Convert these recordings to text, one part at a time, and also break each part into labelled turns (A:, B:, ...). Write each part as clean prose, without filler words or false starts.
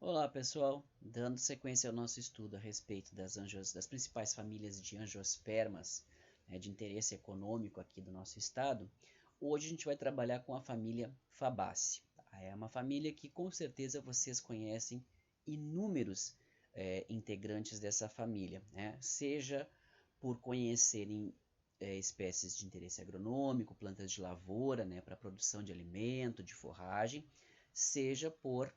A: Olá pessoal, dando sequência ao nosso estudo a respeito das principais famílias de angiospermas, de interesse econômico aqui do nosso estado, hoje a gente vai trabalhar com a família Fabaceae. Tá? É uma família que com certeza vocês conhecem inúmeros integrantes dessa família, né? Seja por conhecerem espécies de interesse agronômico, plantas de lavoura, né, para produção de alimento, de forragem, seja por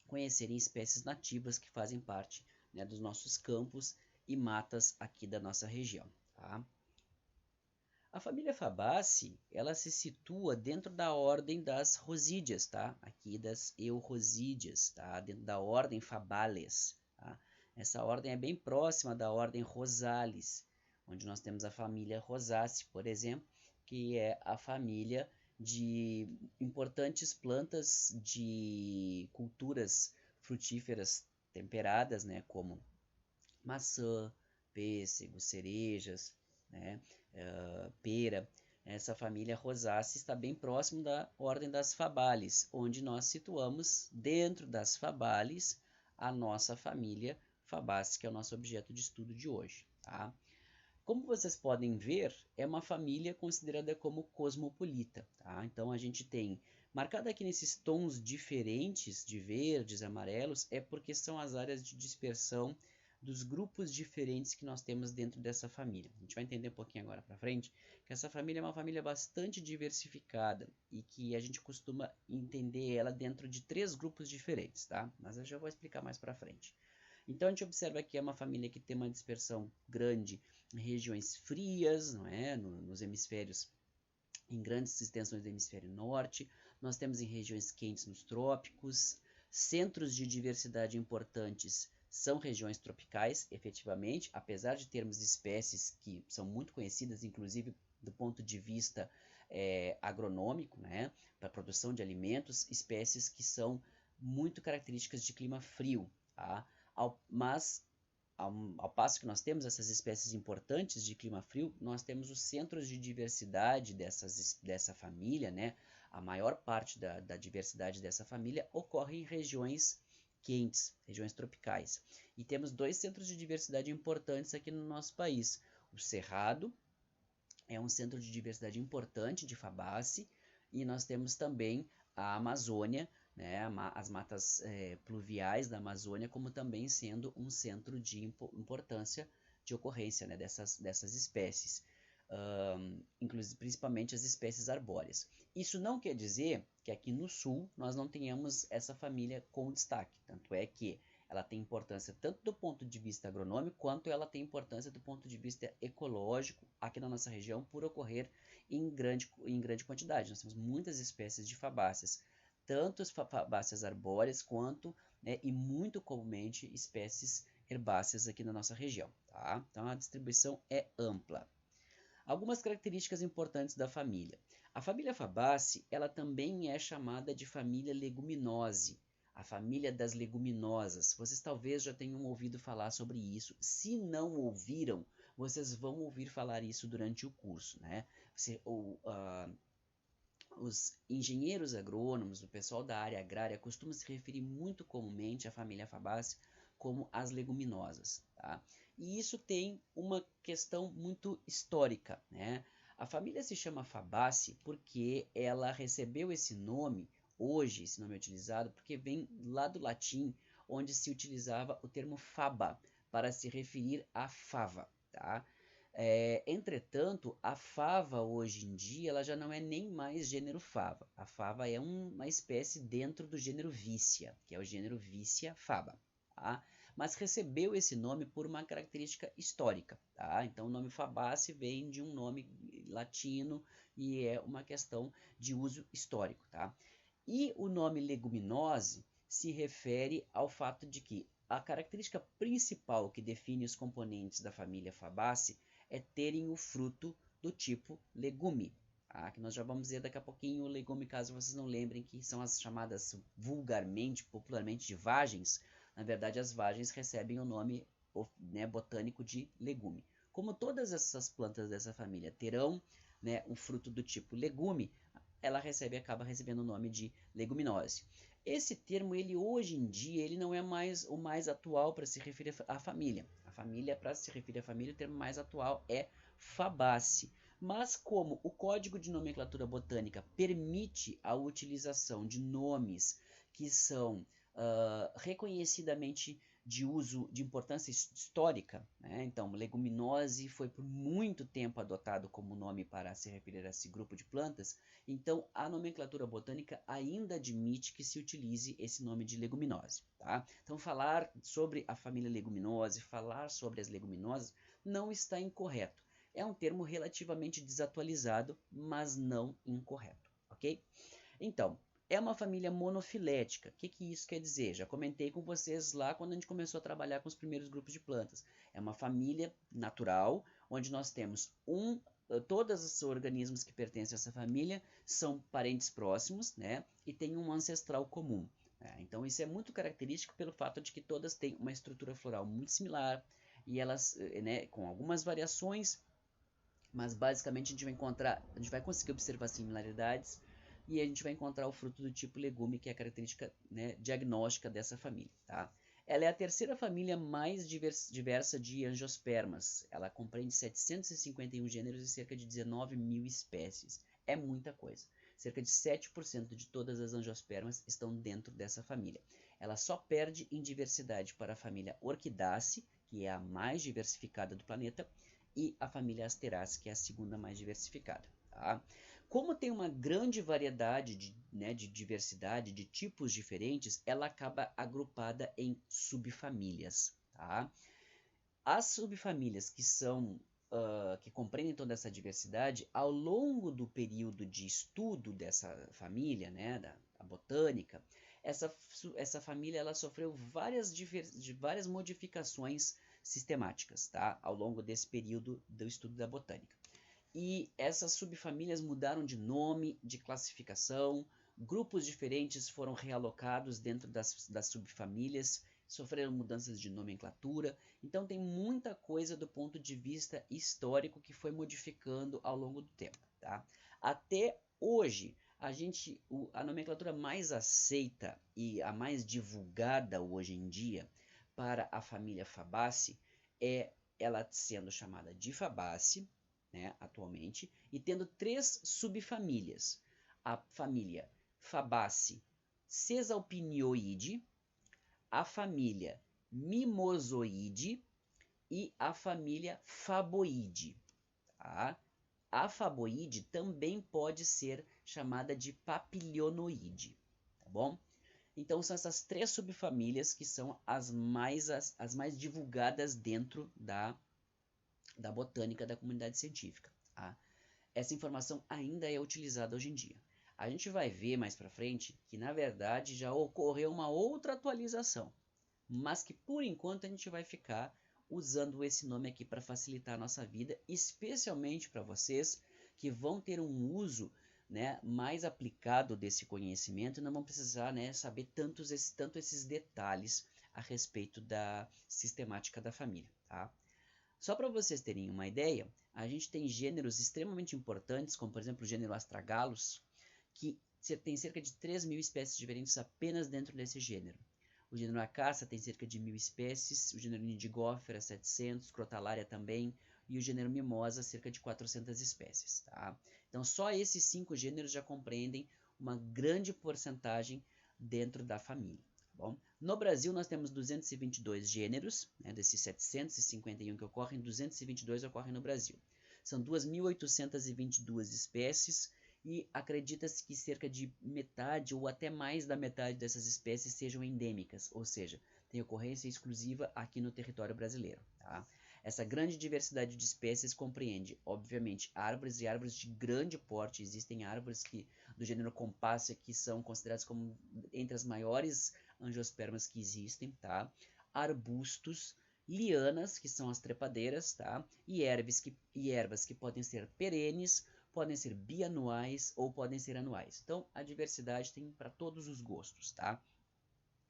A: conhecerem espécies nativas que fazem parte, né, dos nossos campos e matas aqui da nossa região. Tá? A família Fabaceae, ela se situa dentro da ordem das rosídeas, tá? Aqui das eurosídeas, tá? Dentro da ordem Fabales, tá? Essa ordem é bem próxima da ordem Rosales, onde nós temos a família Rosaceae, por exemplo, que é a família de importantes plantas de culturas frutíferas temperadas, né, como maçã, pêssego, cerejas, né, pera. Essa família Rosaceae está bem próximo da ordem das Fabales, onde nós situamos dentro das Fabales a nossa família Fabaceae, que é o nosso objeto de estudo de hoje. Tá? Como vocês podem ver, é uma família considerada como cosmopolita. Tá? Então a gente tem, marcado aqui nesses tons diferentes de verdes, amarelos, é porque são as áreas de dispersão dos grupos diferentes que nós temos dentro dessa família. A gente vai entender um pouquinho agora para frente que essa família é uma família bastante diversificada e que a gente costuma entender ela dentro de três grupos diferentes, tá? Mas eu já vou explicar mais para frente. Então a gente observa que é uma família que tem uma dispersão grande em regiões frias, não é? Nos hemisférios, em grandes extensões do hemisfério norte, nós temos em regiões quentes nos trópicos, centros de diversidade importantes são regiões tropicais, efetivamente, apesar de termos espécies que são muito conhecidas, inclusive do ponto de vista agronômico, né, para a produção de alimentos, espécies que são muito características de clima frio, tá? Mas ao passo que nós temos essas espécies importantes de clima frio, nós temos os centros de diversidade dessa família, né? A maior parte da diversidade dessa família ocorre em regiões quentes, regiões tropicais. E temos dois centros de diversidade importantes aqui no nosso país. O Cerrado é um centro de diversidade importante de Fabaceae, e nós temos também a Amazônia, né, as matas pluviais da Amazônia, como também sendo um centro de importância de ocorrência, né, dessas espécies, inclusive principalmente as espécies arbóreas. Isso não quer dizer que aqui no sul nós não tenhamos essa família com destaque, tanto é que ela tem importância tanto do ponto de vista agronômico, quanto ela tem importância do ponto de vista ecológico aqui na nossa região, por ocorrer em grande quantidade. Nós temos muitas espécies de fabáceas, tanto as fabáceas arbóreas, quanto, né, e muito comumente, espécies herbáceas aqui na nossa região. Tá? Então a distribuição é ampla. Algumas características importantes da família. A família Fabaceae, ela também é chamada de família Leguminose, a família das leguminosas. Vocês talvez já tenham ouvido falar sobre isso. Se não ouviram, vocês vão ouvir falar isso durante o curso, né? Os engenheiros agrônomos, o pessoal da área agrária, costumam se referir muito comumente à família Fabaceae como as leguminosas. Tá? E isso tem uma questão muito histórica. Né? A família se chama Fabaceae porque ela recebeu esse nome, hoje esse nome é utilizado, porque vem lá do latim, onde se utilizava o termo faba, para se referir à fava. Tá? Entretanto, a fava hoje em dia ela já não é nem mais gênero fava. A fava é uma espécie dentro do gênero Vicia, que é o gênero Vicia faba. Tá? Mas recebeu esse nome por uma característica histórica. Tá? Então o nome Fabaceae vem de um nome latino e é uma questão de uso histórico. Tá? E o nome leguminose se refere ao fato de que a característica principal que define os componentes da família Fabaceae é terem o fruto do tipo legume. Tá? Que nós já vamos ver daqui a pouquinho o legume, caso vocês não lembrem, que são as chamadas vulgarmente, popularmente de vagens. Na verdade, as vagens recebem o nome, né, botânico de legume. Como todas essas plantas dessa família terão, né, um fruto do tipo legume, ela acaba recebendo o nome de leguminose. Esse termo, ele hoje em dia, ele não é mais o mais atual para se referir à família. A família, para se referir à família, o termo mais atual é Fabaceae. Mas como o Código de Nomenclatura Botânica permite a utilização de nomes que são reconhecidamente de uso de importância histórica, né? Então, leguminose foi por muito tempo adotado como nome para se referir a esse grupo de plantas. Então, a nomenclatura botânica ainda admite que se utilize esse nome de leguminose, tá? Então, falar sobre a família leguminose, falar sobre as leguminosas, não está incorreto. É um termo relativamente desatualizado, mas não incorreto, ok? Então, é uma família monofilética. O que isso quer dizer? Já comentei com vocês lá quando a gente começou a trabalhar com os primeiros grupos de plantas. É uma família natural, onde nós temos todos os organismos que pertencem a essa família são parentes próximos, né? E tem um ancestral comum. Né? Então, isso é muito característico pelo fato de que todas têm uma estrutura floral muito similar e elas, né, com algumas variações, mas basicamente a gente vai conseguir observar similaridades e a gente vai encontrar o fruto do tipo legume, que é a característica, né, diagnóstica dessa família, tá? Ela é a terceira família mais diversa de angiospermas. Ela compreende 751 gêneros e cerca de 19 mil espécies. É muita coisa. Cerca de 7% de todas as angiospermas estão dentro dessa família. Ela só perde em diversidade para a família Orchidaceae, que é a mais diversificada do planeta, e a família Asteraceae, que é a segunda mais diversificada. Tá? Como tem uma grande variedade de diversidade, de tipos diferentes, ela acaba agrupada em subfamílias. Tá? As subfamílias que compreendem toda essa diversidade, ao longo do período de estudo dessa família, né, da botânica, essa família ela sofreu várias modificações sistemáticas, tá, ao longo desse período do estudo da botânica. E essas subfamílias mudaram de nome, de classificação, grupos diferentes foram realocados dentro das subfamílias, sofreram mudanças de nomenclatura, então tem muita coisa do ponto de vista histórico que foi modificando ao longo do tempo. Tá? Até hoje, a nomenclatura mais aceita e a mais divulgada hoje em dia para a família Fabaceae é ela sendo chamada de Fabaceae, né, atualmente, e tendo três subfamílias. A família Fabaceae Caesalpinioide, a família Mimosoide e a família Faboide. Tá? A Faboide também pode ser chamada de Papilionoide, tá bom? Então são essas três subfamílias que são as mais divulgadas dentro da botânica da comunidade científica. Tá? Essa informação ainda é utilizada hoje em dia. A gente vai ver mais para frente que na verdade já ocorreu uma outra atualização, mas que por enquanto a gente vai ficar usando esse nome aqui para facilitar a nossa vida, especialmente para vocês que vão ter um uso, né, mais aplicado desse conhecimento e não vão precisar, né, saber tanto esses detalhes a respeito da sistemática da família. Tá? Só para vocês terem uma ideia, a gente tem gêneros extremamente importantes, como por exemplo o gênero Astragalus, que tem cerca de 3 mil espécies diferentes apenas dentro desse gênero. O gênero Acacia tem cerca de 1000 espécies, o gênero Indigófera 700, Crotalária também, e o gênero Mimosa cerca de 400 espécies. Tá? Então só esses 5 gêneros já compreendem uma grande porcentagem dentro da família. Bom, no Brasil nós temos 222 gêneros, né, desses 751 que ocorrem, 222 ocorrem no Brasil. São 2.822 espécies e acredita-se que cerca de metade ou até mais da metade dessas espécies sejam endêmicas, ou seja, tem ocorrência exclusiva aqui no território brasileiro. Tá? Essa grande diversidade de espécies compreende, obviamente, árvores e árvores de grande porte. Existem árvores do gênero Compassia que são consideradas como entre as maiores angiospermas que existem, tá? Arbustos, lianas, que são as trepadeiras, tá? E ervas que podem ser perenes, podem ser bianuais ou podem ser anuais. Então, a diversidade tem para todos os gostos, tá?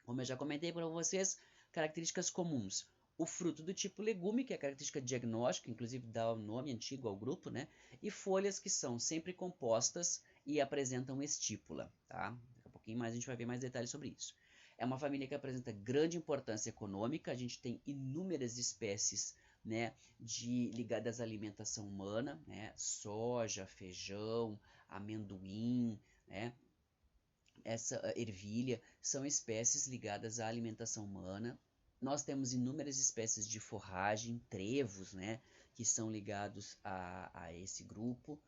A: Como eu já comentei para vocês, características comuns. O fruto do tipo legume, que é a característica diagnóstica, inclusive dá o nome antigo ao grupo, né? E folhas que são sempre compostas e apresentam estípula, tá? Daqui a pouco pouquinho mais a gente vai ver mais detalhes sobre isso. É uma família que apresenta grande importância econômica, a gente tem inúmeras espécies, né, ligadas à alimentação humana, né, soja, feijão, amendoim, né, essa ervilha, são espécies ligadas à alimentação humana. Nós temos inúmeras espécies de forragem, trevos, né, que são ligados a esse grupo.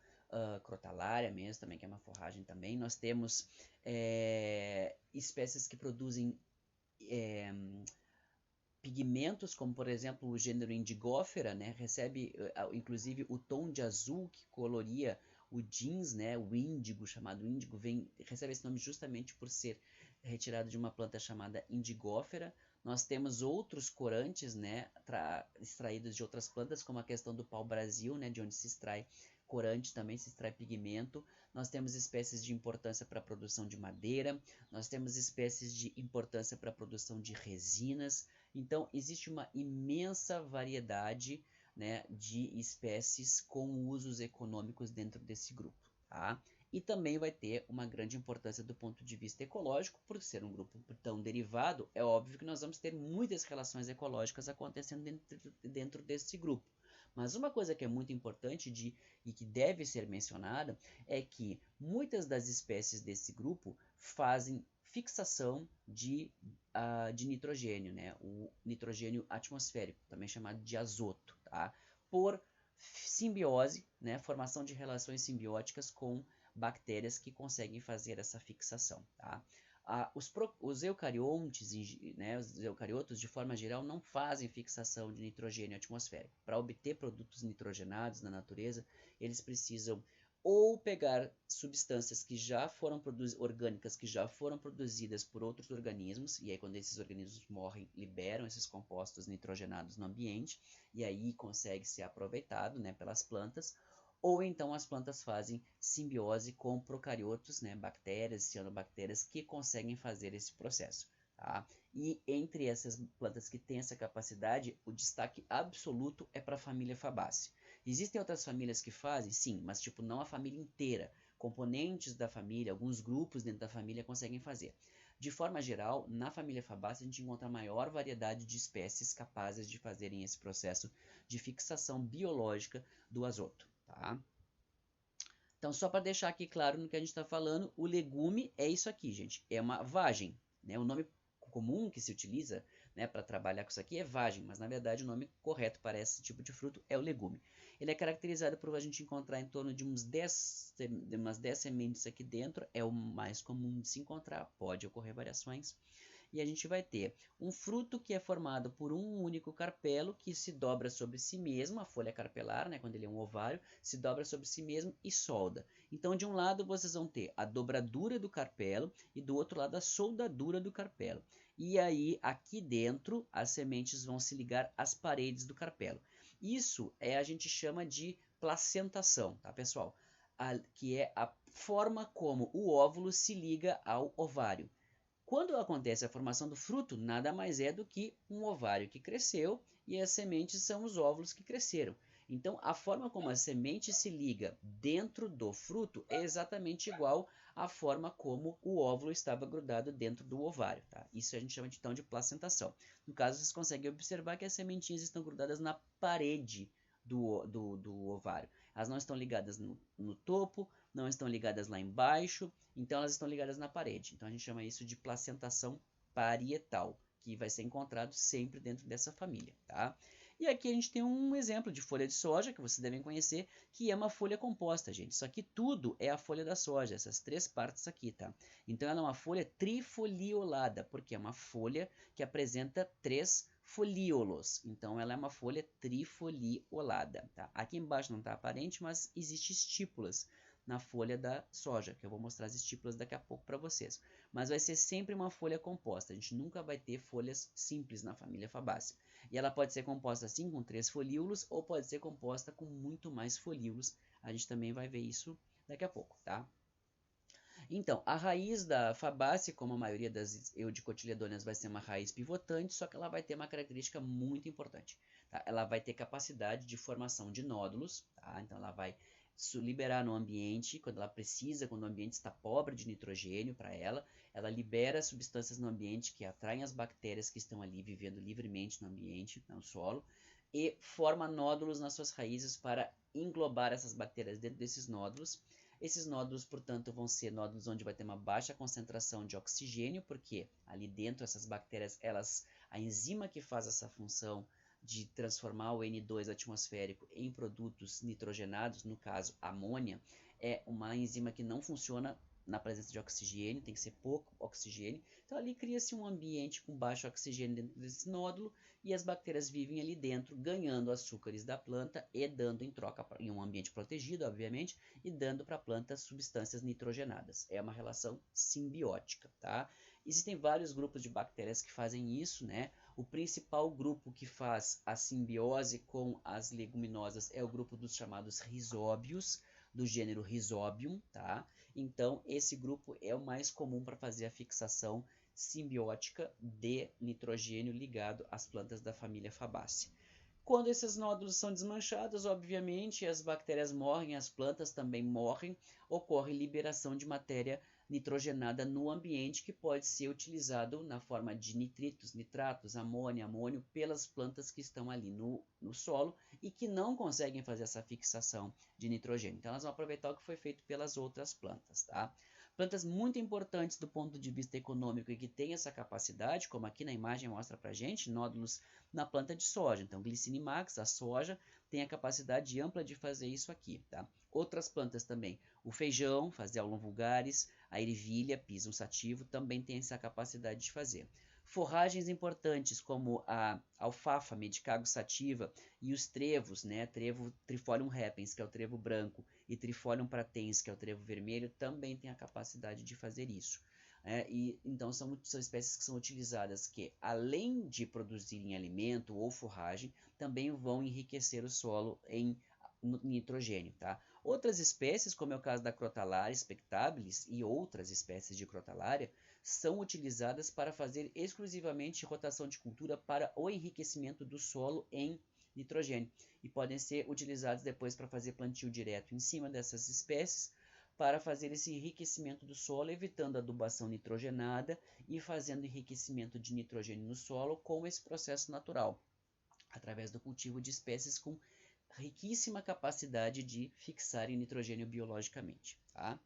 A: Crotalária mesmo, também, que é uma forragem também. Nós temos espécies que produzem pigmentos, como por exemplo o gênero Indigófera, né, recebe inclusive o tom de azul que coloria o jeans, né, o índigo, chamado índigo, recebe esse nome justamente por ser retirado de uma planta chamada Indigófera. Nós temos outros corantes, né, extraídos de outras plantas, como a questão do pau-brasil, né, de onde se extrai corante, também se extrai pigmento. Nós temos espécies de importância para a produção de madeira, nós temos espécies de importância para a produção de resinas. Então, existe uma imensa variedade, né, de espécies com usos econômicos dentro desse grupo, tá? E também vai ter uma grande importância do ponto de vista ecológico, por ser um grupo tão derivado, é óbvio que nós vamos ter muitas relações ecológicas acontecendo dentro desse grupo. Mas uma coisa que é muito importante e que deve ser mencionada é que muitas das espécies desse grupo fazem fixação de nitrogênio, né? O nitrogênio atmosférico, também chamado de azoto, tá? Por simbiose, né? Formação de relações simbióticas com bactérias que conseguem fazer essa fixação, tá? Os eucariontes, né, os eucariotos, de forma geral, não fazem fixação de nitrogênio atmosférico. Para obter produtos nitrogenados na natureza, eles precisam ou pegar substâncias que já foram orgânicas que já foram produzidas por outros organismos, e aí quando esses organismos morrem, liberam esses compostos nitrogenados no ambiente, e aí consegue ser aproveitado, né, pelas plantas, ou então as plantas fazem simbiose com procariotos, né, bactérias, cianobactérias, que conseguem fazer esse processo. Tá? E entre essas plantas que têm essa capacidade, o destaque absoluto é para a família Fabaceae. Existem outras famílias que fazem? Sim, mas tipo não a família inteira. Componentes da família, alguns grupos dentro da família conseguem fazer. De forma geral, na família Fabaceae a gente encontra a maior variedade de espécies capazes de fazerem esse processo de fixação biológica do azoto. Tá? Então, só para deixar aqui claro no que a gente está falando, o legume é isso aqui, gente. É uma vagem. Né? O nome comum que se utiliza, né, para trabalhar com isso aqui é vagem, mas na verdade o nome correto para esse tipo de fruto é o legume. Ele é caracterizado por a gente encontrar em torno de umas 10 sementes aqui dentro, é o mais comum de se encontrar, pode ocorrer variações. E a gente vai ter um fruto que é formado por um único carpelo que se dobra sobre si mesmo, a folha carpelar, né, quando ele é um ovário, se dobra sobre si mesmo e solda. Então, de um lado vocês vão ter a dobradura do carpelo e do outro lado a soldadura do carpelo. E aí, aqui dentro, as sementes vão se ligar às paredes do carpelo. Isso a gente chama de placentação, tá, pessoal? Que é a forma como o óvulo se liga ao ovário. Quando acontece a formação do fruto, nada mais é do que um ovário que cresceu e as sementes são os óvulos que cresceram. Então, a forma como a semente se liga dentro do fruto é exatamente igual à forma como o óvulo estava grudado dentro do ovário. Tá? Isso a gente chama então de placentação. No caso, vocês conseguem observar que as sementinhas estão grudadas na parede do ovário. Elas não estão ligadas no topo, não estão ligadas lá embaixo, então elas estão ligadas na parede. Então a gente chama isso de placentação parietal, que vai ser encontrado sempre dentro dessa família, tá? E aqui a gente tem um exemplo de folha de soja, que vocês devem conhecer, que é uma folha composta, gente. Isso aqui tudo é a folha da soja, essas três partes aqui, tá? Então ela é uma folha trifoliolada, porque é uma folha que apresenta três folíolos. Então ela é uma folha trifoliolada, tá? Aqui embaixo não está aparente, mas existe estípulas na folha da soja, que eu vou mostrar as estípulas daqui a pouco para vocês. Mas vai ser sempre uma folha composta, a gente nunca vai ter folhas simples na família Fabaceae. E ela pode ser composta assim, com 3 folíolos, ou pode ser composta com muito mais folíolos. A gente também vai ver isso daqui a pouco, tá? Então, a raiz da Fabaceae, como a maioria das eudicotiledôneas, vai ser uma raiz pivotante, só que ela vai ter uma característica muito importante. Tá? Ela vai ter capacidade de formação de nódulos, tá? Então ela vai liberar no ambiente, quando ela precisa, quando o ambiente está pobre de nitrogênio para ela libera substâncias no ambiente que atraem as bactérias que estão ali vivendo livremente no ambiente, no solo, e forma nódulos nas suas raízes para englobar essas bactérias dentro desses nódulos. Esses nódulos, portanto, vão ser nódulos onde vai ter uma baixa concentração de oxigênio, porque ali dentro essas bactérias, a enzima que faz essa função de transformar o N2 atmosférico em produtos nitrogenados, no caso amônia, é uma enzima que não funciona na presença de oxigênio, tem que ser pouco oxigênio. Então ali cria-se um ambiente com baixo oxigênio dentro desse nódulo e as bactérias vivem ali dentro, ganhando açúcares da planta e dando em troca, em um ambiente protegido, obviamente, e dando para a planta substâncias nitrogenadas. É uma relação simbiótica, tá? Existem vários grupos de bactérias que fazem isso, né? O principal grupo que faz a simbiose com as leguminosas é o grupo dos chamados rizóbios, do gênero Rhizobium, tá? Então, esse grupo é o mais comum para fazer a fixação simbiótica de nitrogênio ligado às plantas da família Fabaceae. Quando esses nódulos são desmanchados, obviamente, as bactérias morrem, as plantas também morrem, ocorre liberação de matéria nitrogenada no ambiente que pode ser utilizado na forma de nitritos, nitratos, amônia, amônio pelas plantas que estão ali no solo e que não conseguem fazer essa fixação de nitrogênio. Então elas vão aproveitar o que foi feito pelas outras plantas, tá? Plantas muito importantes do ponto de vista econômico e que têm essa capacidade, como aqui na imagem mostra pra gente, nódulos na planta de soja. Então, Glycinimax, a soja, tem a capacidade ampla de fazer isso aqui, tá? Outras plantas também, o feijão, Phaseolum vulgaris, a ervilha, Pisum sativo, também tem essa capacidade de fazer. Forragens importantes como a alfafa, Medicago sativa, e os trevos, né, trevo Trifolium repens, que é o trevo branco, e Trifolium pratense, que é o trevo vermelho, também tem a capacidade de fazer isso. E então são espécies que são utilizadas que, além de produzirem alimento ou forragem, também vão enriquecer o solo em nitrogênio, tá? Outras espécies, como é o caso da Crotalaria spectabilis e outras espécies de Crotalaria, são utilizadas para fazer exclusivamente rotação de cultura para o enriquecimento do solo em nitrogênio e podem ser utilizados depois para fazer plantio direto em cima dessas espécies para fazer esse enriquecimento do solo, evitando a adubação nitrogenada e fazendo enriquecimento de nitrogênio no solo com esse processo natural, através do cultivo de espécies com riquíssima capacidade de fixarem nitrogênio biologicamente, tá?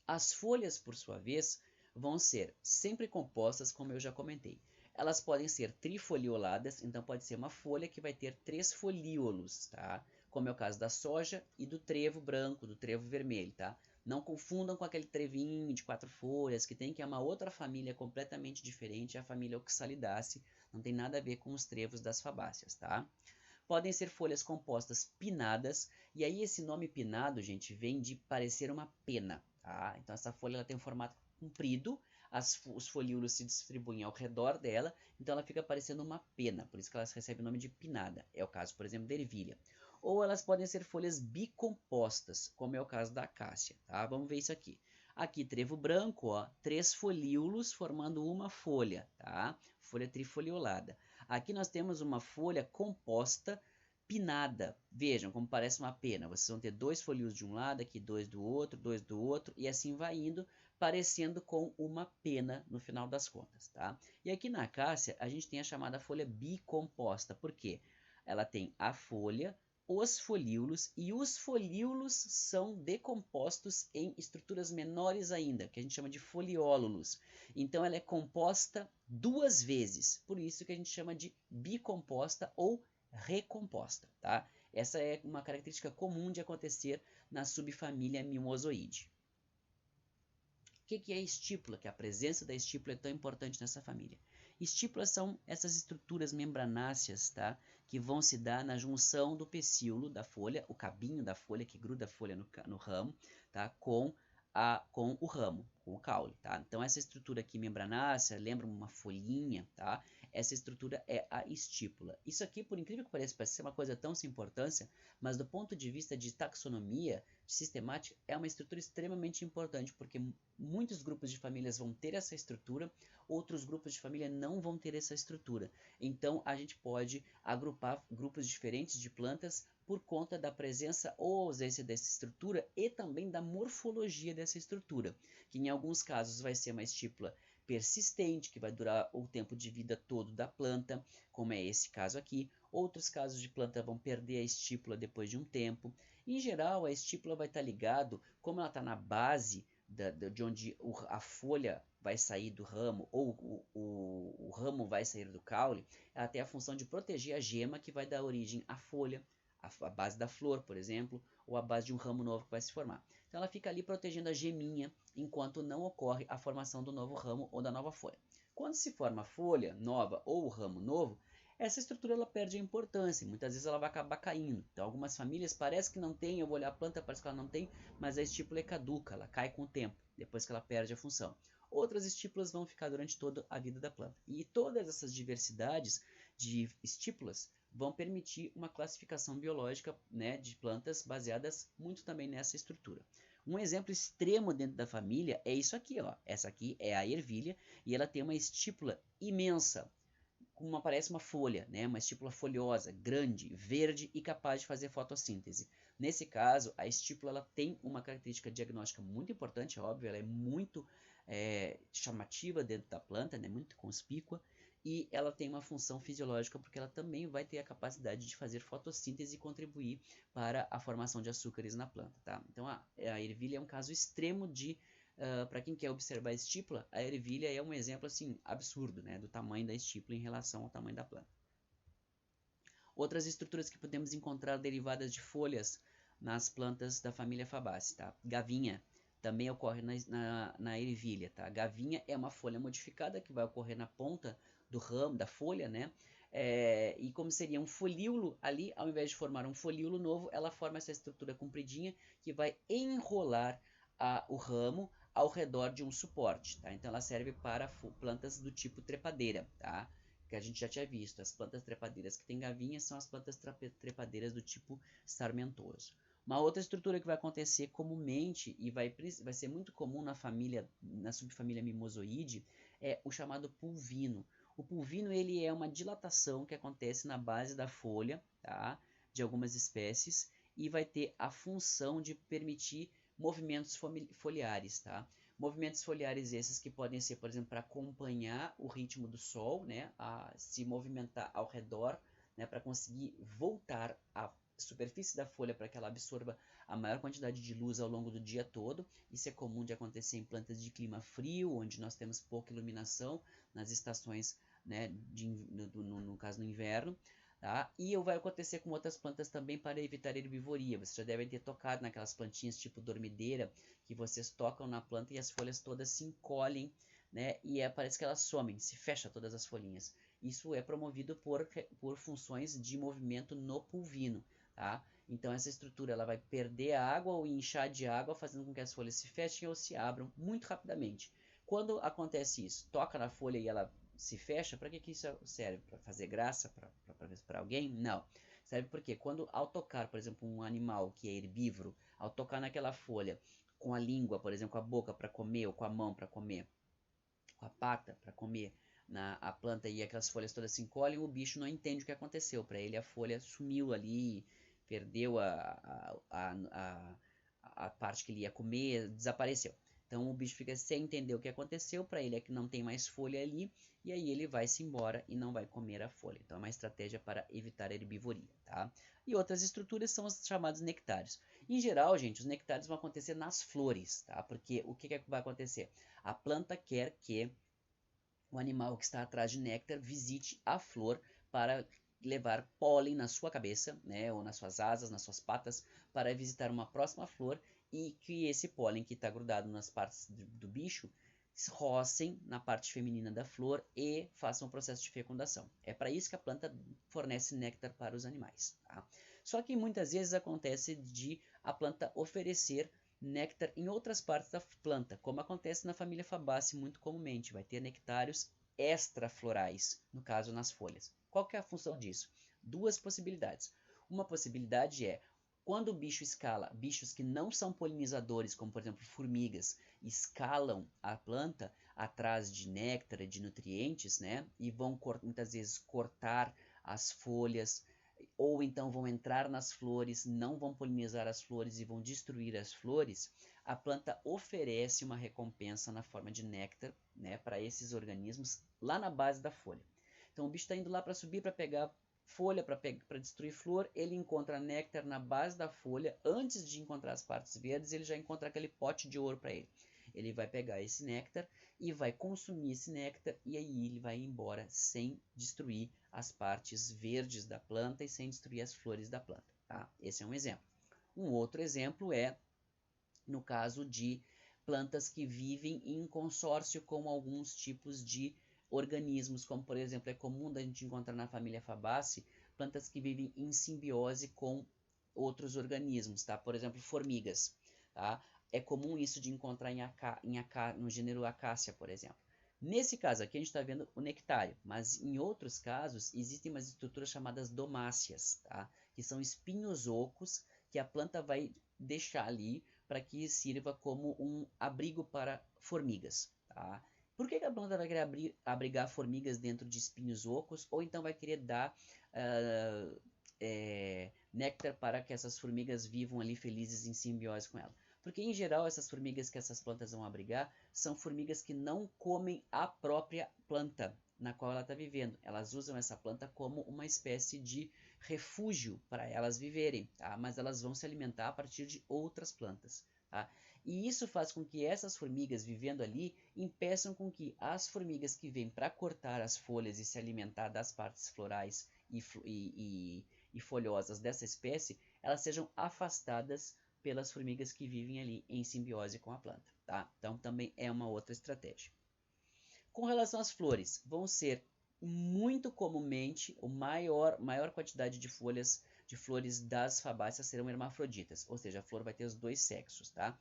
A: As folhas, por sua vez, vão ser sempre compostas, como eu já comentei. Elas podem ser trifolioladas, então pode ser uma folha que vai ter 3 folíolos, tá? Como é o caso da soja e do trevo branco, do trevo vermelho, tá? Não confundam com aquele trevinho de 4 folhas que tem, que é uma outra família completamente diferente, é a família Oxalidaceae, não tem nada a ver com os trevos das fabáceas, tá? Podem ser folhas compostas pinnadas, e aí esse nome pinnado, gente, vem de parecer uma pena, tá? Então essa folha ela tem um formato comprido, os folíolos se distribuem ao redor dela, então ela fica parecendo uma pena, por isso que elas recebem o nome de pinnada. É o caso, por exemplo, da ervilha. Ou elas podem ser folhas bicompostas, como é o caso da acácia, tá? Vamos ver isso aqui. Aqui, trevo branco, ó, 3 folíolos formando uma folha, tá? Folha trifoliolada. Aqui nós temos uma folha composta pinnada. Vejam como parece uma pena. Vocês vão ter 2 folíolos de um lado, aqui 2 do outro, e assim vai indo, parecendo com uma pena no final das contas, tá? E aqui na acácia, a gente tem a chamada folha bicomposta. Por quê? Ela tem a folha, os folíolos, e os folíolos são decompostos em estruturas menores ainda, que a gente chama de foliólulos. Então ela é composta 2 vezes, por isso que a gente chama de bicomposta ou recomposta, tá? Essa é uma característica comum de acontecer na subfamília Mimosoides. O que é estípula? Que a presença da estípula é tão importante nessa família. Estípulas são essas estruturas membranáceas, tá? Que vão se dar na junção do pecíolo da folha, o cabinho da folha que gruda a folha no ramo, tá? Com o ramo, com o caule, tá? Então essa estrutura aqui membranácea lembra uma folhinha, tá? Essa estrutura é a estípula. Isso aqui, por incrível que pareça, parece ser uma coisa tão sem importância, mas do ponto de vista de taxonomia sistemática, é uma estrutura extremamente importante, porque muitos grupos de famílias vão ter essa estrutura, outros grupos de família não vão ter essa estrutura. Então, a gente pode agrupar grupos diferentes de plantas por conta da presença ou ausência dessa estrutura e também da morfologia dessa estrutura, que em alguns casos vai ser uma estípula persistente, que vai durar o tempo de vida todo da planta, como é esse caso aqui. Outros casos de planta vão perder a estípula depois de um tempo. Em geral, a estípula vai estar ligado, como ela está na base de onde a folha vai sair do ramo ou o ramo vai sair do caule, ela tem a função de proteger a gema que vai dar origem à folha, a base da flor, por exemplo, ou a base de um ramo novo que vai se formar. Então ela fica ali protegendo a geminha enquanto não ocorre a formação do novo ramo ou da nova folha. Quando se forma a folha nova ou o ramo novo, essa estrutura ela perde a importância, muitas vezes ela vai acabar caindo. Então algumas famílias parece que não tem, eu vou olhar a planta, parece que ela não tem, mas a estípula é caduca, ela cai com o tempo, depois que ela perde a função. Outras estípulas vão ficar durante toda a vida da planta. E todas essas diversidades de estípulas vão permitir uma classificação biológica, né, de plantas baseadas muito também nessa estrutura. Um exemplo extremo dentro da família é isso aqui, ó. Essa aqui é a ervilha e ela tem uma estípula imensa, como parece uma folha, né? Uma estípula folhosa, grande, verde e capaz de fazer fotossíntese. Nesse caso, a estípula ela tem uma característica diagnóstica muito importante, óbvio, ela é muito chamativa dentro da planta, né? Muito conspícua, e ela tem uma função fisiológica porque ela também vai ter a capacidade de fazer fotossíntese e contribuir para a formação de açúcares na planta, tá? Então a ervilha é um caso extremo de para quem quer observar a estípula, a ervilha é um exemplo assim absurdo, né, do tamanho da estípula em relação ao tamanho da planta. Outras estruturas que podemos encontrar derivadas de folhas nas plantas da família Fabaceae, tá? Gavinha também ocorre na ervilha, tá? Gavinha é uma folha modificada que vai ocorrer na ponta do ramo, da folha, né? E como seria um folíolo ali, ao invés de formar um folíolo novo, ela forma essa estrutura compridinha que vai enrolar o ramo ao redor de um suporte, tá? Então ela serve para plantas do tipo trepadeira, tá? Que a gente já tinha visto. As plantas trepadeiras que têm gavinhas são as plantas trepadeiras do tipo sarmentoso. Uma outra estrutura que vai acontecer comumente e vai ser muito comum na subfamília Mimosoide é o chamado pulvino. O pulvino ele é uma dilatação que acontece na base da folha, tá? De algumas espécies e vai ter a função de permitir movimentos foliares, tá? Movimentos foliares esses que podem ser, por exemplo, para acompanhar o ritmo do sol, né, a se movimentar ao redor, né, para conseguir voltar a superfície da folha para que ela absorva a maior quantidade de luz ao longo do dia todo. Isso é comum de acontecer em plantas de clima frio, onde nós temos pouca iluminação nas estações, né, no caso no inverno. Tá? E vai acontecer com outras plantas também para evitar herbivoria. Vocês já devem ter tocado naquelas plantinhas tipo dormideira, que vocês tocam na planta e as folhas todas se encolhem, né? E parece que elas somem, se fecha todas as folhinhas. Isso é promovido por funções de movimento no pulvino, tá? Então essa estrutura ela vai perder a água ou inchar de água, fazendo com que as folhas se fechem ou se abram muito rapidamente. Quando acontece isso, toca na folha e ela se fecha, para que isso serve? Para fazer graça para alguém? Não. Serve porque quando ao tocar, por exemplo, um animal que é herbívoro, ao tocar naquela folha com a língua, por exemplo, com a boca para comer, ou com a mão para comer, com a pata para comer a planta e aquelas folhas todas se encolhem, o bicho não entende o que aconteceu. Para ele a folha sumiu ali, perdeu a parte que ele ia comer, desapareceu. Então o bicho fica sem entender o que aconteceu, para ele é que não tem mais folha ali, e aí ele vai se embora e não vai comer a folha. Então é uma estratégia para evitar a herbivoria, tá? E outras estruturas são os chamados nectários. Em geral, gente, os nectários vão acontecer nas flores, tá? Porque o que vai acontecer? A planta quer que o animal que está atrás de néctar visite a flor para levar pólen na sua cabeça, né, ou nas suas asas, nas suas patas, para visitar uma próxima flor e que esse pólen que está grudado nas partes do bicho rocem na parte feminina da flor e façam o processo de fecundação. É para isso que a planta fornece néctar para os animais, tá? Só que muitas vezes acontece de a planta oferecer néctar em outras partes da planta, como acontece na família Fabaceae muito comumente. Vai ter nectários extraflorais, no caso nas folhas. Qual que é a função disso? Duas possibilidades. Uma possibilidade é quando o bicho escala, bichos que não são polinizadores, como por exemplo formigas, escalam a planta atrás de néctar e de nutrientes, né? E vão muitas vezes cortar as folhas, ou então vão entrar nas flores, não vão polinizar as flores e vão destruir as flores, a planta oferece uma recompensa na forma de néctar, né, para esses organismos lá na base da folha. Então o bicho está indo lá para subir, para pegar folha, para destruir flor, ele encontra néctar na base da folha. Antes de encontrar as partes verdes, ele já encontra aquele pote de ouro para ele. Ele vai pegar esse néctar e vai consumir esse néctar, e aí ele vai embora sem destruir as partes verdes da planta e sem destruir as flores da planta. Tá? Esse é um exemplo. Um outro exemplo é no caso de plantas que vivem em consórcio com alguns tipos de organismos, como por exemplo é comum a gente encontrar na família Fabaceae, plantas que vivem em simbiose com outros organismos, tá? Por exemplo, formigas, tá? É comum isso de encontrar no gênero Acácia, por exemplo. Nesse caso aqui a gente está vendo o nectário, mas em outros casos existem umas estruturas chamadas domáceas, tá? Que são espinhos ocos que a planta vai deixar ali para que sirva como um abrigo para formigas. Tá? Por que a planta vai querer abrigar formigas dentro de espinhos ocos, ou então vai querer dar néctar para que essas formigas vivam ali felizes em simbiose com ela? Porque, em geral, essas formigas que essas plantas vão abrigar são formigas que não comem a própria planta na qual ela está vivendo. Elas usam essa planta como uma espécie de refúgio para elas viverem, tá? Mas elas vão se alimentar a partir de outras plantas. Tá? E isso faz com que essas formigas vivendo ali impeçam com que as formigas que vêm para cortar as folhas e se alimentar das partes florais e folhosas dessa espécie, elas sejam afastadas pelas formigas que vivem ali em simbiose com a planta. Tá? Então também é uma outra estratégia. Com relação às flores, vão ser muito comumente a maior quantidade de flores das fabáceas serão hermafroditas, ou seja, a flor vai ter os dois sexos, tá?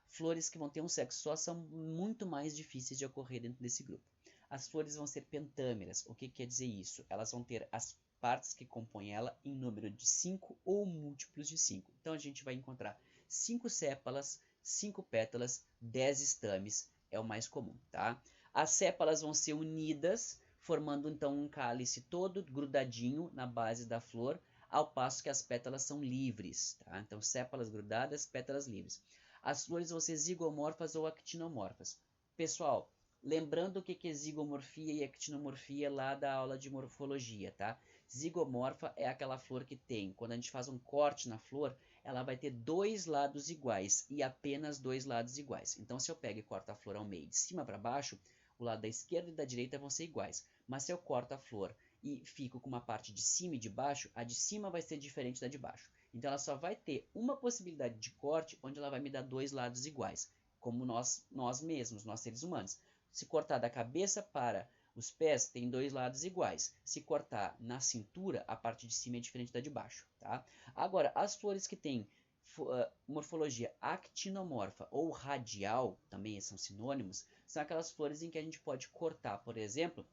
A: Flores que vão ter um sexo só são muito mais difíceis de ocorrer dentro desse grupo. As flores vão ser pentâmeras. O que quer dizer isso? Elas vão ter as partes que compõem ela em número de 5 ou múltiplos de 5. Então a gente vai encontrar 5 sépalas, 5 pétalas, 10 estames, é o mais comum, tá? As sépalas vão ser unidas, formando então um cálice todo grudadinho na base da flor, ao passo que as pétalas são livres, tá? Então sépalas grudadas, pétalas livres. As flores vão ser zigomorfas ou actinomorfas. Pessoal, lembrando o que é zigomorfia e actinomorfia lá da aula de morfologia, tá? Zigomorfa é aquela flor que tem, quando a gente faz um corte na flor, ela vai ter dois lados iguais e apenas dois lados iguais. Então, se eu pego e corto a flor ao meio de cima para baixo, o lado da esquerda e da direita vão ser iguais. Mas se eu corto a flor e fico com uma parte de cima e de baixo, a de cima vai ser diferente da de baixo. Então ela só vai ter uma possibilidade de corte onde ela vai me dar dois lados iguais, como nós mesmos, nós seres humanos. Se cortar da cabeça para os pés, tem dois lados iguais. Se cortar na cintura, a parte de cima é diferente da de baixo. Tá? Agora, as flores que têm morfologia actinomorfa ou radial, também são sinônimos, são aquelas flores em que a gente pode cortar, por exemplo,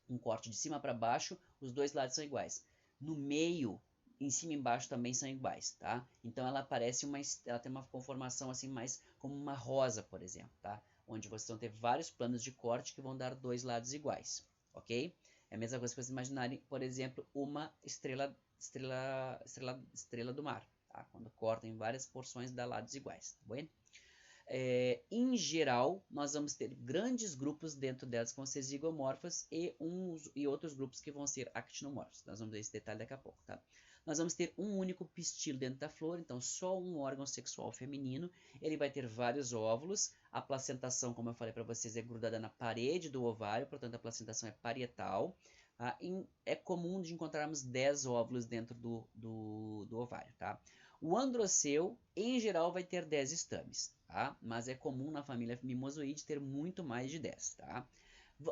A: um corte de cima para baixo, os dois lados são iguais. No meio, em cima e embaixo também são iguais, tá? Então ela parece ela tem uma conformação assim mais como uma rosa, por exemplo, tá? Onde vocês vão ter vários planos de corte que vão dar dois lados iguais, ok? É a mesma coisa que vocês imaginarem, por exemplo, uma estrela do mar, tá? Quando cortam em várias porções dá lados iguais, tá bom? Em geral, nós vamos ter grandes grupos dentro delas que vão ser zigomorfas e outros grupos que vão ser actinomorfos. Nós vamos ver esse detalhe daqui a pouco, tá? Nós vamos ter um único pistilo dentro da flor, então só um órgão sexual feminino. Ele vai ter vários óvulos. A placentação, como eu falei para vocês, é grudada na parede do ovário, portanto a placentação é parietal. Tá? É comum de encontrarmos 10 óvulos dentro do ovário, tá? O androceu, em geral, vai ter 10 estames, tá? Mas é comum na família Mimosoide ter muito mais de 10, tá?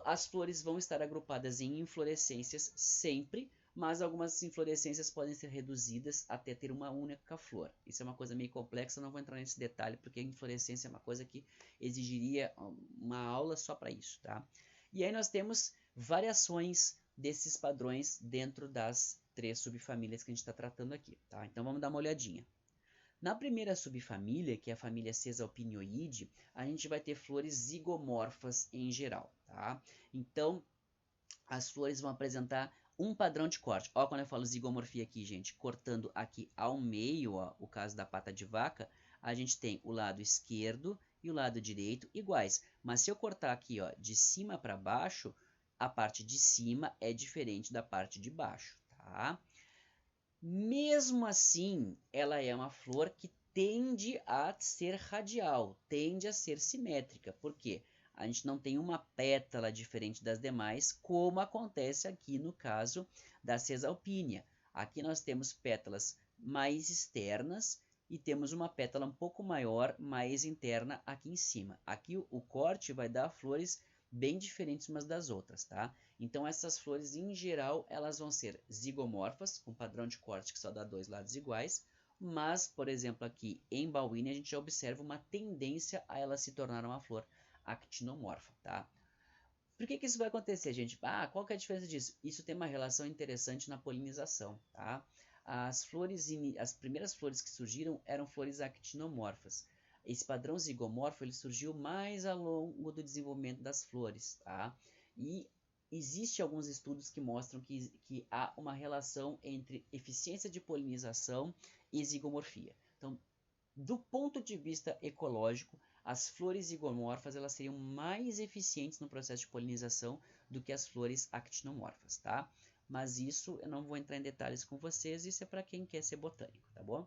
A: As flores vão estar agrupadas em inflorescências sempre, mas algumas inflorescências podem ser reduzidas até ter uma única flor. Isso é uma coisa meio complexa, não vou entrar nesse detalhe, porque a inflorescência é uma coisa que exigiria uma aula só para isso, tá? E aí nós temos variações desses padrões dentro das 3 subfamílias que a gente está tratando aqui, tá? Então vamos dar uma olhadinha. Na primeira subfamília, que é a família Caesalpinioide, a gente vai ter flores zigomorfas em geral, tá? Então, as flores vão apresentar Um padrão de corte. Ó, quando eu falo zigomorfia aqui, gente, cortando aqui ao meio, ó, o caso da pata de vaca, a gente tem o lado esquerdo e o lado direito iguais. Mas se eu cortar aqui, ó, de cima para baixo, a parte de cima é diferente da parte de baixo, tá? Mesmo assim, ela é uma flor que tende a ser radial, tende a ser simétrica. Por quê? A gente não tem uma pétala diferente das demais, como acontece aqui no caso da Cesalpínia. Aqui nós temos pétalas mais externas e temos uma pétala um pouco maior, mais interna aqui em cima. Aqui o corte vai dar flores bem diferentes umas das outras, tá? Então essas flores, em geral, elas vão ser zigomorfas, com padrão de corte que só dá dois lados iguais, mas, por exemplo, aqui em Bauhinia, a gente já observa uma tendência a ela se tornar uma flor actinomorfa, tá? Por que isso vai acontecer, gente? Qual que é a diferença disso? Isso tem uma relação interessante na polinização, tá? As primeiras flores que surgiram eram flores actinomorfas. Esse padrão zigomorfo ele surgiu mais ao longo do desenvolvimento das flores, tá? E existem alguns estudos que mostram que há uma relação entre eficiência de polinização e zigomorfia. Então, do ponto de vista ecológico, as flores zigomorfas elas seriam mais eficientes no processo de polinização do que as flores actinomorfas, tá? Mas isso eu não vou entrar em detalhes com vocês, isso é para quem quer ser botânico, tá bom?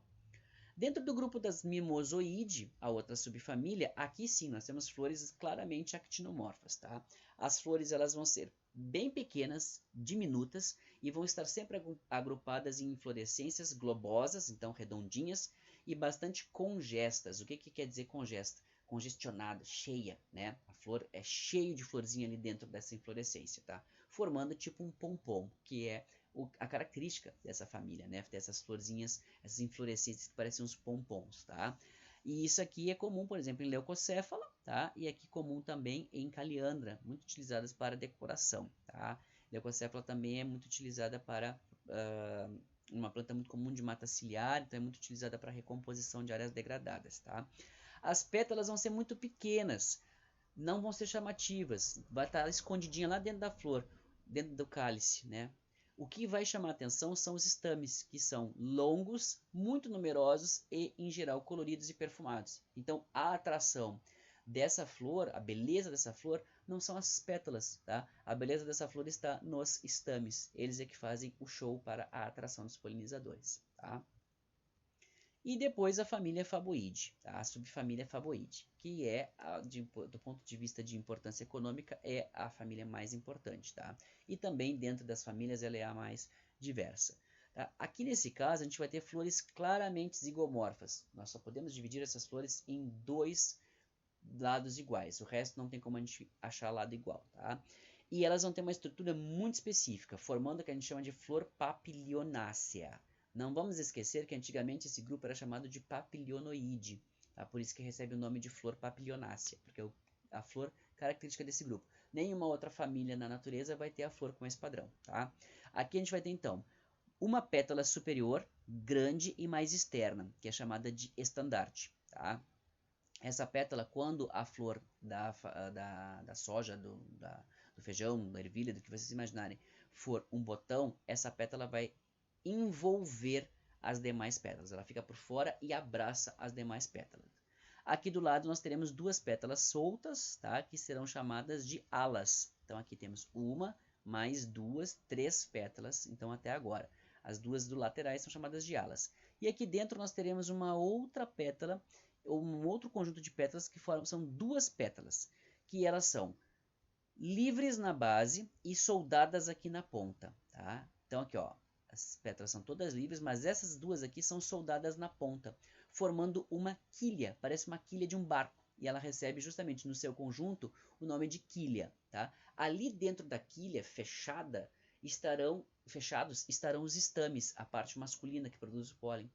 A: Dentro do grupo das Mimosoides, a outra subfamília, aqui sim nós temos flores claramente actinomorfas, tá? As flores elas vão ser bem pequenas, diminutas e vão estar sempre agrupadas em inflorescências globosas, então redondinhas, e bastante congestas. O que quer dizer congesta? Congestionada, cheia, né? A flor é cheia de florzinha ali dentro dessa inflorescência, tá? Formando tipo um pompom, que é a característica dessa família, né? Dessas florzinhas, essas inflorescências que parecem uns pompons, tá? E isso aqui é comum, por exemplo, em leucocéfala, tá? E aqui comum também em caliandra, muito utilizadas para decoração, tá? Leucocéfala também é muito utilizada para uma planta muito comum de mata ciliar, então é muito utilizada para recomposição de áreas degradadas, tá? As pétalas vão ser muito pequenas, não vão ser chamativas, vai estar escondidinha lá dentro da flor, dentro do cálice, né? O que vai chamar a atenção são os estames, que são longos, muito numerosos e, em geral, coloridos e perfumados. Então, a atração dessa flor, a beleza dessa flor, não são as pétalas, tá? A beleza dessa flor está nos estames. Eles é que fazem o show para a atração dos polinizadores, tá? E depois a família Faboide, tá? A subfamília Faboide, que é, do ponto de vista de importância econômica, é a família mais importante, tá? E também dentro das famílias ela é a mais diversa. Tá? Aqui nesse caso a gente vai ter flores claramente zigomorfas. Nós só podemos dividir essas flores em dois lados iguais, o resto não tem como a gente achar lado igual, tá? E elas vão ter uma estrutura muito específica, formando o que a gente chama de flor papilionácea. Não vamos esquecer que antigamente esse grupo era chamado de papilionoide, tá? Por isso que recebe o nome de flor papilionácea, porque é a flor característica desse grupo. Nenhuma outra família na natureza vai ter a flor com esse padrão, tá? Aqui a gente vai ter então uma pétala superior, grande e mais externa, que é chamada de estandarte, tá? Essa pétala, quando a flor da soja, do feijão, da ervilha, do que vocês imaginarem, for um botão, essa pétala vai envolver as demais pétalas. Ela fica por fora e abraça as demais pétalas. Aqui do lado nós teremos duas pétalas soltas, tá? Que serão chamadas de alas. Então aqui temos uma, mais duas, três pétalas, então até agora. As duas do laterais são chamadas de alas. E aqui dentro nós teremos uma outra pétala, ou um outro conjunto de pétalas que são duas pétalas, que elas são livres na base e soldadas aqui na ponta, tá? Então aqui, ó, as pétalas são todas livres, mas essas duas aqui são soldadas na ponta, formando uma quilha, parece uma quilha de um barco, e ela recebe justamente no seu conjunto o nome de quilha, tá? Ali dentro da quilha fechados estarão os estames, a parte masculina que produz o pólen.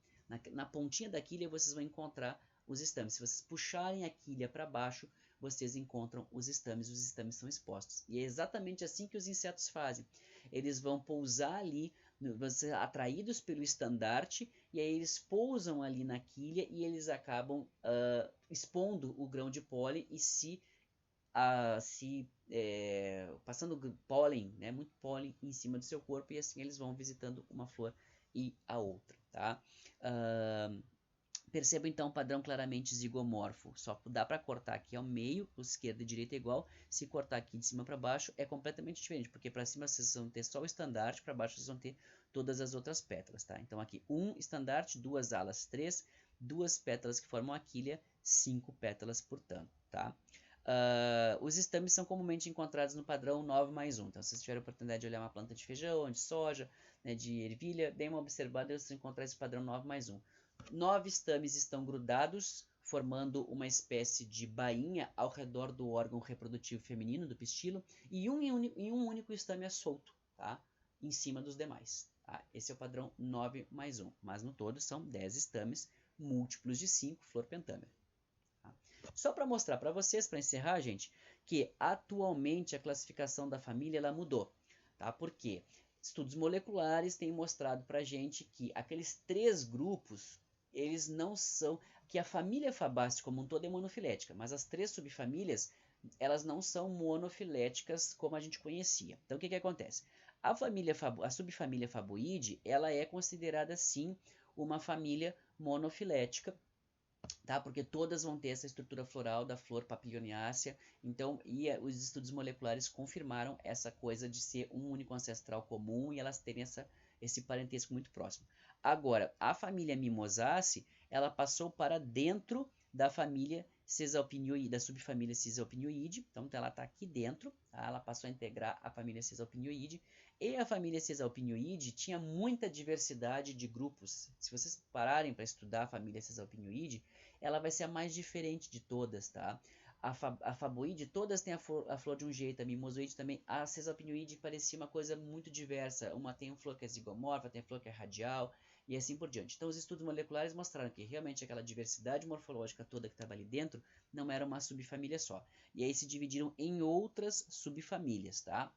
A: Na pontinha da quilha vocês vão encontrar os estames. Se vocês puxarem a quilha para baixo, vocês encontram os estames são expostos. E é exatamente assim que os insetos fazem. Eles vão pousar ali, vão ser atraídos pelo estandarte, e aí eles pousam ali na quilha e eles acabam expondo o grão de pólen e se passando pólen, né, muito pólen em cima do seu corpo, e assim eles vão visitando uma flor e a outra, tá? Perceba então o padrão claramente zigomorfo. Só dá para cortar aqui ao meio, o esquerda e direita é igual. Se cortar aqui de cima para baixo é completamente diferente, porque para cima vocês vão ter só o estandarte, para baixo vocês vão ter todas as outras pétalas, tá? Então aqui um estandarte, duas alas, três, duas pétalas que formam a quilha, 5 pétalas, portanto, tá? Os estames são comumente encontrados no padrão 9+1. Então, se vocês tiverem a oportunidade de olhar uma planta de feijão, de soja, né, de ervilha, deem uma observada e vocês vão encontrar esse padrão 9+1. 9 estames estão grudados, formando uma espécie de bainha ao redor do órgão reprodutivo feminino, do pistilo, e um único estame é solto, tá? Em cima dos demais. Tá? Esse é o padrão 9+1, mas no todo são 10 estames, múltiplos de 5, flor pentâmera. Tá? Só para mostrar para vocês, para encerrar, gente, que atualmente a classificação da família ela mudou. Tá? Por quê? Estudos moleculares têm mostrado para a gente que aqueles 3 grupos eles não são, que a família Fabaceae como um todo é monofilética, mas as 3 subfamílias, elas não são monofiléticas como a gente conhecia. Então, o que acontece? A subfamília Faboide, ela é considerada, sim, uma família monofilética, tá? Porque todas vão ter essa estrutura floral da flor papilioniácea, então, os estudos moleculares confirmaram essa coisa de ser um único ancestral comum e elas terem esse parentesco muito próximo. Agora, a família Mimosaceae, ela passou para dentro da família Caesalpinioide, da subfamília Caesalpinioide, então ela está aqui dentro, tá? Ela passou a integrar a família Caesalpinioide, e a família Caesalpinioide tinha muita diversidade de grupos. Se vocês pararem para estudar a família Caesalpinioide, ela vai ser a mais diferente de todas, tá? A Faboide, todas têm a flor de um jeito, a Mimosoide também. A Caesalpinioide parecia uma coisa muito diversa. Uma tem uma flor que é zigomorfa, tem a flor que é radial, e assim por diante. Então, os estudos moleculares mostraram que realmente aquela diversidade morfológica toda que estava ali dentro não era uma subfamília só. E aí se dividiram em outras subfamílias, tá?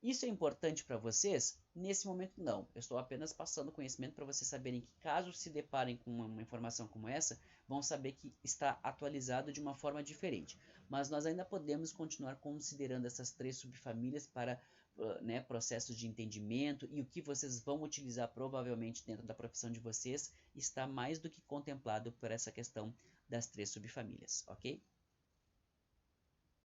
A: Isso é importante para vocês? Nesse momento não. Eu estou apenas passando conhecimento para vocês saberem que caso se deparem com uma informação como essa, vão saber que está atualizado de uma forma diferente. Mas nós ainda podemos continuar considerando essas 3 subfamílias para né, processos de entendimento, e o que vocês vão utilizar provavelmente dentro da profissão de vocês está mais do que contemplado por essa questão das 3 subfamílias, ok?